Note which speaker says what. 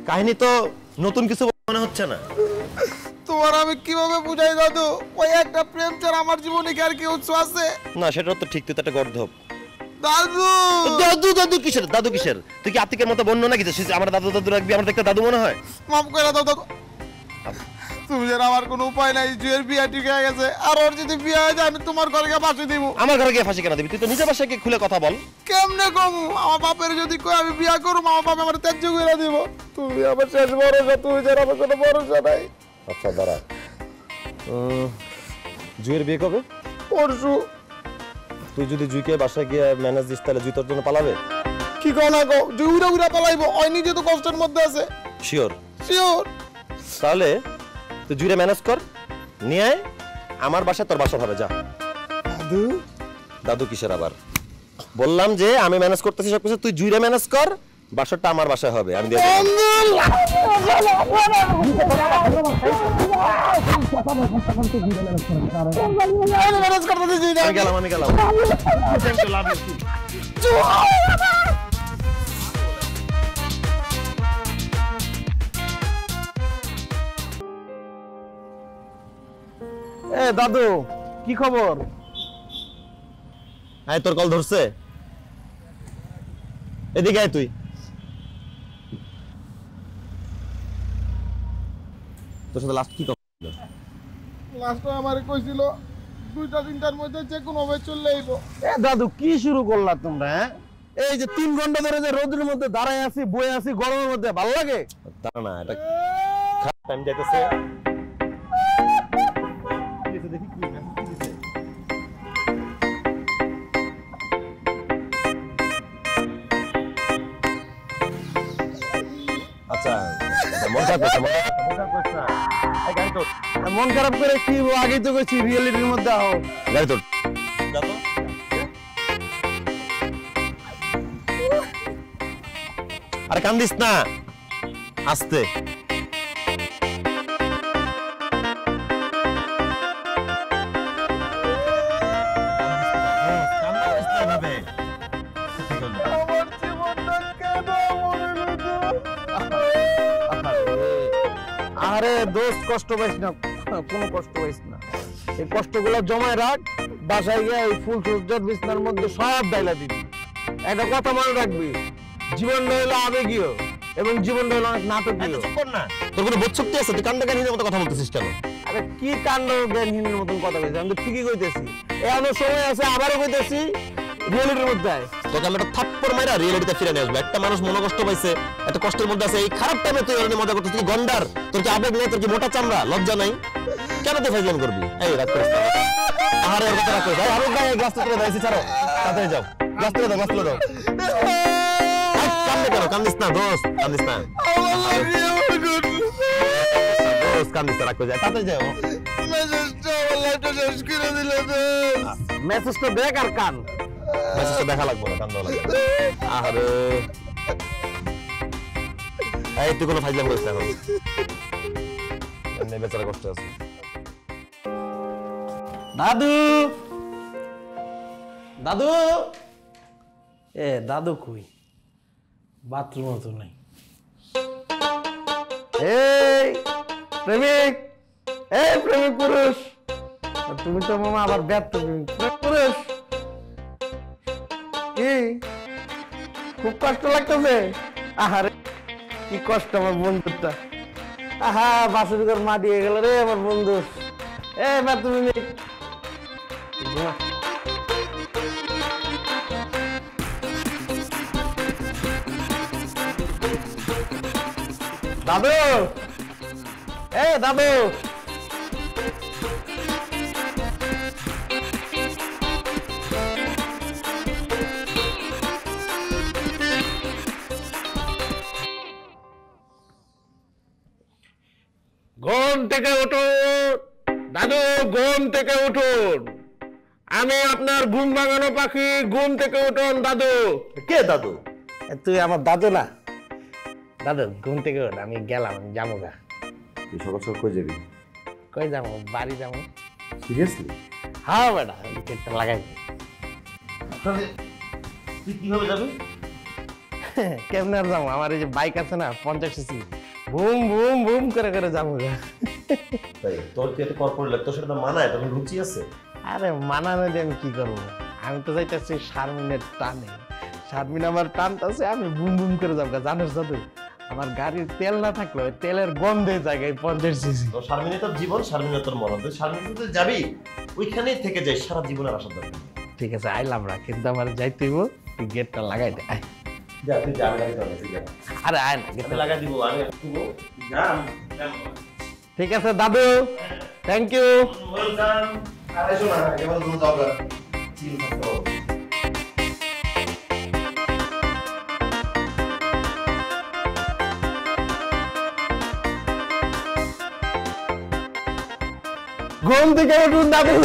Speaker 1: কাহিনী তো নতুন কিছু মনে হচ্ছে না।
Speaker 2: তোমার আমি কিভাবে বুঝাই দাদু, ওই একটা প্রেম ছাড়া আমার জীবনে কি আর কি উৎস আছে?
Speaker 1: না সেটা তো ঠিক, তুই তো একটা গর্ধব।
Speaker 2: দাদু
Speaker 1: দাদু দাদু কিসের দাদু কিসের? তুই কি আত্মিকের মতো বন্য নাকি আমার দাদু দাদু রাখবি? আমার দেখতে দাদু মনে হয়?
Speaker 2: মাফ করে দাও দাদু, তুমি যেন আমার কোনো উপায় নাই, জুয়ের বিয়া ঠিক হয়ে গেছে, আর ওর যদি বিয়ে হয়ে যায় আমি তোমার ঘরে গিয়ে ফাঁসি দিব।
Speaker 1: আমার ঘরে গিয়ে ফাঁসি কেন দিবি? তুই তো নিজের বাসায় গিয়ে খুলে কথা বল।
Speaker 2: কেমনে কম? আমার বাপের যদি কই আমি বিয়া করব, আমার বাপ আমার ত্যায্য করে দিব। তুমি আমার শেষ ভরসা, তুমি যেন আমার কোনো ভরসা নাই।
Speaker 1: আচ্ছা দাঁড়া, জুয়ের বিয়ে কবে?
Speaker 2: পরশু।
Speaker 1: তুই যদি জুইকে বাসায় গিয়ে ম্যানেজ দিস তাহলে জুই তোর জন্য পালাবে?
Speaker 2: কি কও না কও, জুই উড়া উড়া পালাইবো, ওই নিজে তো কষ্টের মধ্যে আছে।
Speaker 1: শিওর?
Speaker 2: শিওর।
Speaker 1: তাহলে তুই জুইরে ম্যানেজ কর, নিয়ে আয় আমার বাসায়, তোর বাসা হবে। যা।
Speaker 2: দাদু
Speaker 1: দাদু কিসের আবার? বললাম যে আমি ম্যানেজ করতেছি সব কিছু, তুই জুইরে ম্যানেজ কর, বাসাটা আমার বাসায় হবে, আমি দিয়ে দেব। আমি গেলাম।
Speaker 2: এ দাদু কি খবর?
Speaker 1: আয়, তোর কল ধরছে? এদিকে আয় তুই। তোর সাথে লাস্ট কি কথা ছিল?
Speaker 2: লাস্টে আমারে কইছিল 2টা-3টার মধ্যে যে কোনো ভাবে চলে আইবো।
Speaker 3: এ দাদু কি শুরু করলা তোমরা? এই যে 3 ঘন্টা ধরে যে রোদের মধ্যে দাঁড়ায় আছি, বয়ে আছি গরমের মধ্যে, ভালো লাগে?
Speaker 1: তা না, এটা খারাপ টাইম যাইতেছে। আচ্ছা মন খারাপ করছে,
Speaker 3: মন খারাপ করে কি আগেই তো কইছি রিয়েলিটির মধ্যে আও।
Speaker 1: গাড়ি তোর। আরে কান্দিস না, আস্তে।
Speaker 3: আরে দোস্ত কষ্ট পাইস না, কোনো কষ্ট পাইস না। এই কষ্টগুলো জমায় রাখ, বাসায় গিয়ে এই ফুল সজ্জার বিছনার মধ্যে সব ডাইলা দিবি। একটা কথা মনে রাখবি, জীবনটা হলো আবেগীয় এবং জীবনটা হলো অনেক নাটকীয়।
Speaker 1: তোর কোনো বোধ শক্তি আছে? তুই কান্ডা কাহিনীর মতো কথা বলতেছিস কেন?
Speaker 3: আরে কি কাণ্ড জ্ঞানহীনের মতন কথা কইছিস? আমি তো ঠিকই কইতেছি, এখনো সময় আছে, আবারও কইতেছি রিয়েলিটির মধ্যে আয়।
Speaker 1: তোকে আমি একটা থাপ্পড় মাইরা রিয়েলিটিতে ফিরে নিয়ে আসবো। একটা মানুষ মনোকষ্ট পাইছে, এত কষ্টের মধ্যে আছে, এই খারাপ টাইমে তুই এর মজা করছিস? তুই গন্ডার, তোর কি আবেগ নেই? তোর কি মোটা চামড়া? লজ্জা নাই? কেন তুই ফাইজলামি করবি? এই রাগ করিস না। আরে ওর কথা রাগ করিস। ভাই আরো গায়ে গ্লাস তুলে দাও, এসে ছাড়ো, তাড়াতাড়ি যাও, গ্লাস তুলে দাও, গ্লাস তুলে দাও। কান্দে কেন? কান্দিস না দোস্ত, কান্দিস না দোস্ত, কান্দিস না, রাগ করে যায়, তাড়াতাড়ি যাও।
Speaker 3: মেসেজটা দেখ আর কান।
Speaker 1: মেসেজটা দেখা লাগবে না, কান্দা লাগবে। আরে এই তুই কোনো ফাইজলামি করিস না এখন, এমনি বেচারা কষ্ট আছে।
Speaker 3: দাদু, দাদু, এ দাদু কই? বাথরুমও তো নাই। এই প্রেমিক, এই প্রেমিক পুরুষ, তুমি তো মামা আবার ব্যর্থ প্রেমিক পুরুষ। কি খুব কষ্ট লাগতেছে? আহারে কি কষ্ট আমার বন্ধুটা। আহা বাসের ঘর মা দিয়ে গেল রে আমার বন্ধু। এ ব্যর্থ প্রেমিক, দাদু, এ দাদু, ঘুম থেকে উঠুন দাদু, ঘুম থেকে উঠুন। আমি আপনার ঘুম ভাঙানো পাখি, ঘুম থেকে উঠুন দাদু।
Speaker 1: কে দাদু?
Speaker 3: তুই আমার দাদু না? দাদু ঘুম থেকে উঠ, আমি গেলাম, আমি যাবো গা।
Speaker 1: তুই সকাল সকাল কই যাবি?
Speaker 3: কই যাবো? বাড়ি যাবো।
Speaker 1: সিরিয়াসলি?
Speaker 3: হ্যাঁ বেটা, উইকেটটা লাগাই।
Speaker 1: তুই কিভাবে যাবি?
Speaker 3: কেমনে আর যাবো? আমার এই যে বাইক আছে না 50 সিসি, বুম বুম বুম করে করে যাবো গা।
Speaker 1: তাই তোর কি এত কর্পোরেট লাগে, তোর সাথে তো মানায়, তোর রুচি আছে।
Speaker 3: আরে মানানো দিয়ে আমি কি করবো, আমি তো যাইতেছি শারমিনের টানে, শারমিন আমার টানতেছে, আমি বুম বুম করে যাবো গা। জানিস দাদু, আমার গাড়ির তেল না থাকলে ওই তেলের গন্ধে জায়গায় 50 সিসি।
Speaker 1: তো শারমিনে তোর জীবন, শারমিনে তোর মরণ, তুই শারমিনে তুই যাবি ওইখানেই থেকে যাই সারা জীবনের আশা দরকার।
Speaker 3: ঠিক আছে আইলাম না, কিন্তু আমার যাইতে হইব, তুই গেটটা লাগাই দে। আয়।
Speaker 1: যা তুই যাবি লাগাই দিতে তুই যা।
Speaker 3: আরে আয় না,
Speaker 1: আমি
Speaker 3: গেটটা
Speaker 1: লাগাই দিব, আমি দিব, যা আমি যাবো।
Speaker 3: ঠিক আছে দাদু, থ্যাংক ইউ।
Speaker 1: ওয়েলকাম। আরে শোনা এবার তুমি যাও গা, চিল থাকো।
Speaker 3: ঘুম থেকে উঠুন দাদু।